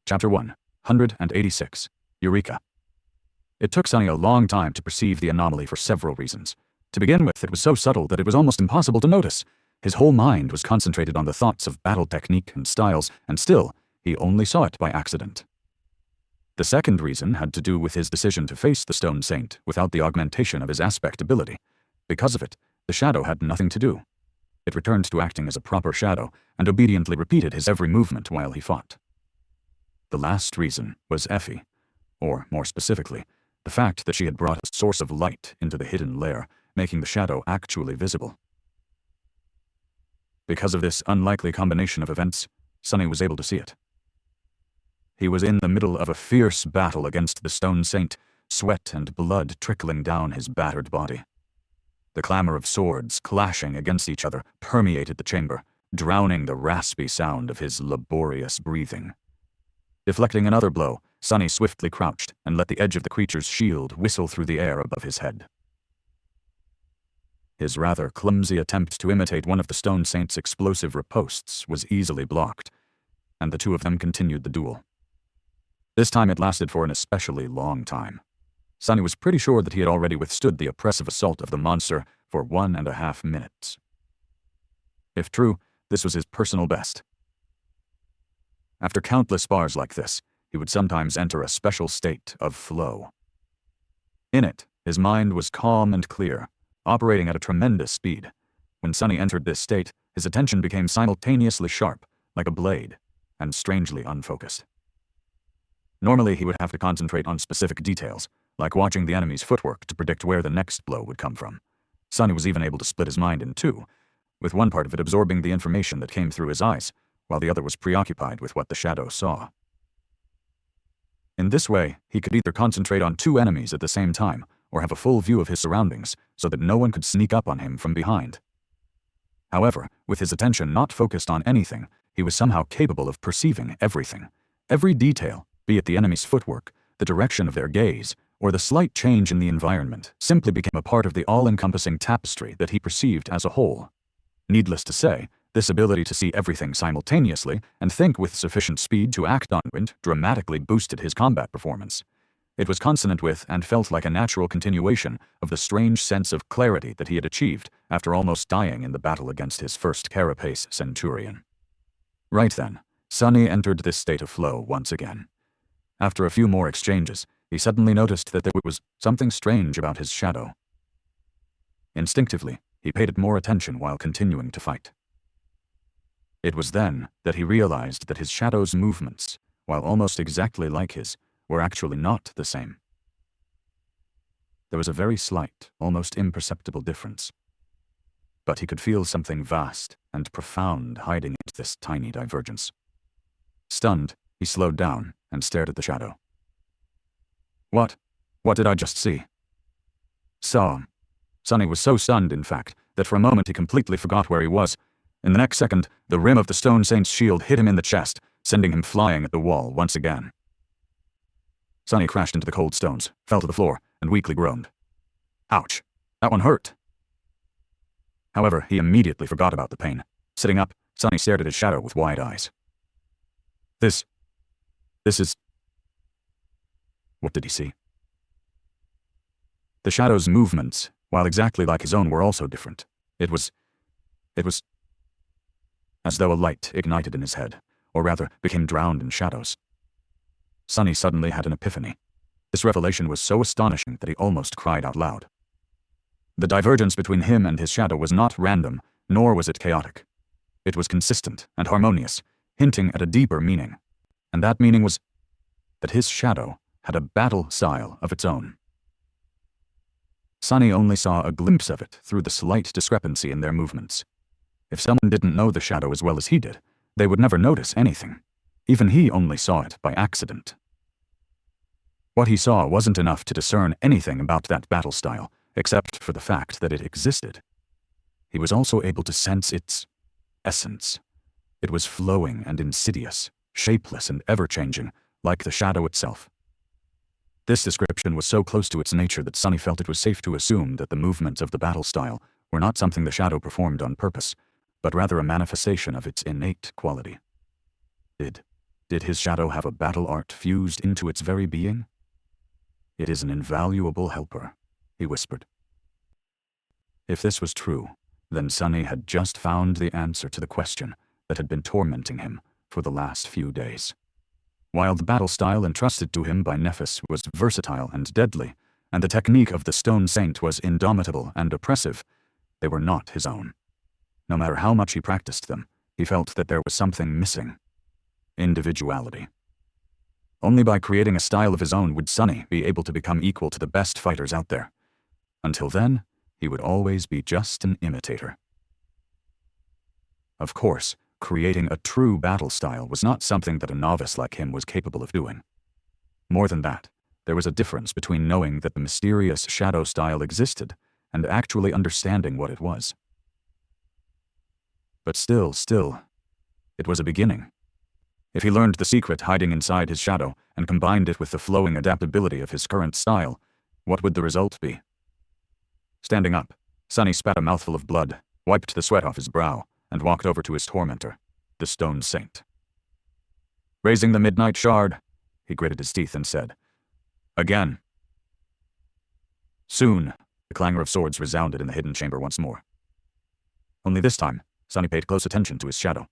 Chapter 186. Eureka. It took Sunny a long time to perceive the anomaly for several reasons. To begin with, it was so subtle that it was almost impossible to notice. His whole mind was concentrated on the thoughts of battle technique and styles, and still, he only saw it by accident. The second reason had to do with his decision to face the Stone Saint without the augmentation of his aspect ability. Because of it, the shadow had nothing to do. It returned to acting as a proper shadow, and obediently repeated his every movement while he fought. The last reason was Effie, or more specifically, the fact that she had brought a source of light into the hidden lair, making the shadow actually visible. Because of this unlikely combination of events, Sunny was able to see it. He was in the middle of a fierce battle against the Stone Saint, sweat and blood trickling down his battered body. The clamor of swords clashing against each other permeated the chamber, drowning the raspy sound of his laborious breathing. Deflecting another blow, Sunny swiftly crouched and let the edge of the creature's shield whistle through the air above his head. His rather clumsy attempt to imitate one of the Stone Saint's explosive riposts was easily blocked, and the two of them continued the duel. This time it lasted for an especially long time. Sunny was pretty sure that he had already withstood the oppressive assault of the monster for 1.5 minutes. If true, this was his personal best. After countless spars like this, he would sometimes enter a special state of flow. In it, his mind was calm and clear, operating at a tremendous speed. When Sunny entered this state, his attention became simultaneously sharp, like a blade, and strangely unfocused. Normally, he would have to concentrate on specific details, like watching the enemy's footwork to predict where the next blow would come from. Sunny was even able to split his mind in two, with one part of it absorbing the information that came through his eyes, while the other was preoccupied with what the shadow saw. In this way, he could either concentrate on two enemies at the same time, or have a full view of his surroundings, so that no one could sneak up on him from behind. However, with his attention not focused on anything, he was somehow capable of perceiving everything. Every detail, be it the enemy's footwork, the direction of their gaze, or the slight change in the environment, simply became a part of the all-encompassing tapestry that he perceived as a whole. Needless to say, this ability to see everything simultaneously and think with sufficient speed to act on it dramatically boosted his combat performance. It was consonant with and felt like a natural continuation of the strange sense of clarity that he had achieved after almost dying in the battle against his first carapace centurion. Right then, Sunny entered this state of flow once again. After a few more exchanges, he suddenly noticed that there was something strange about his shadow. Instinctively, he paid it more attention while continuing to fight. It was then that he realized that his shadow's movements, while almost exactly like his, were actually not the same. There was a very slight, almost imperceptible difference. But he could feel something vast and profound hiding in this tiny divergence. Stunned, he slowed down and stared at the shadow. What did I just see? Saw. Sunny was so stunned, in fact, that for a moment he completely forgot where he was. In the next second, the rim of the Stone Saint's shield hit him in the chest, sending him flying at the wall once again. Sunny crashed into the cold stones, fell to the floor, and weakly groaned. Ouch, that one hurt. However, he immediately forgot about the pain. Sitting up, Sunny stared at his shadow with wide eyes. This is... What did he see? The shadow's movements, while exactly like his own, were also different. It was as though a light ignited in his head, or rather, became drowned in shadows. Sunny suddenly had an epiphany. This revelation was so astonishing that he almost cried out loud. The divergence between him and his shadow was not random, nor was it chaotic. It was consistent and harmonious, hinting at a deeper meaning. And that meaning was that his shadow had a battle style of its own. Sunny only saw a glimpse of it through the slight discrepancy in their movements. If someone didn't know the shadow as well as he did, they would never notice anything. Even he only saw it by accident. What he saw wasn't enough to discern anything about that battle style, except for the fact that it existed. He was also able to sense its essence. It was flowing and insidious, shapeless and ever-changing, like the shadow itself. This description was so close to its nature that Sunny felt it was safe to assume that the movements of the battle style were not something the shadow performed on purpose, but rather a manifestation of its innate quality. Did Did his shadow have a battle art fused into its very being? It is an invaluable helper, he whispered. If this was true, then Sunny had just found the answer to the question that had been tormenting him for the last few days. While the battle style entrusted to him by Nephis was versatile and deadly, and the technique of the Stone Saint was indomitable and oppressive, they were not his own. No matter how much he practiced them, he felt that there was something missing. Individuality. Only by creating a style of his own would Sunny be able to become equal to the best fighters out there. Until then, he would always be just an imitator. Of course, creating a true battle style was not something that a novice like him was capable of doing. More than that, there was a difference between knowing that the mysterious shadow style existed and actually understanding what it was. But still, it was a beginning. If he learned the secret hiding inside his shadow and combined it with the flowing adaptability of his current style, what would the result be? Standing up, Sunny spat a mouthful of blood, wiped the sweat off his brow, and walked over to his tormentor, the Stone Saint. Raising the Midnight Shard, he gritted his teeth and said, "Again." Soon, the clangor of swords resounded in the hidden chamber once more. Only this time, Sunny paid close attention to his shadow.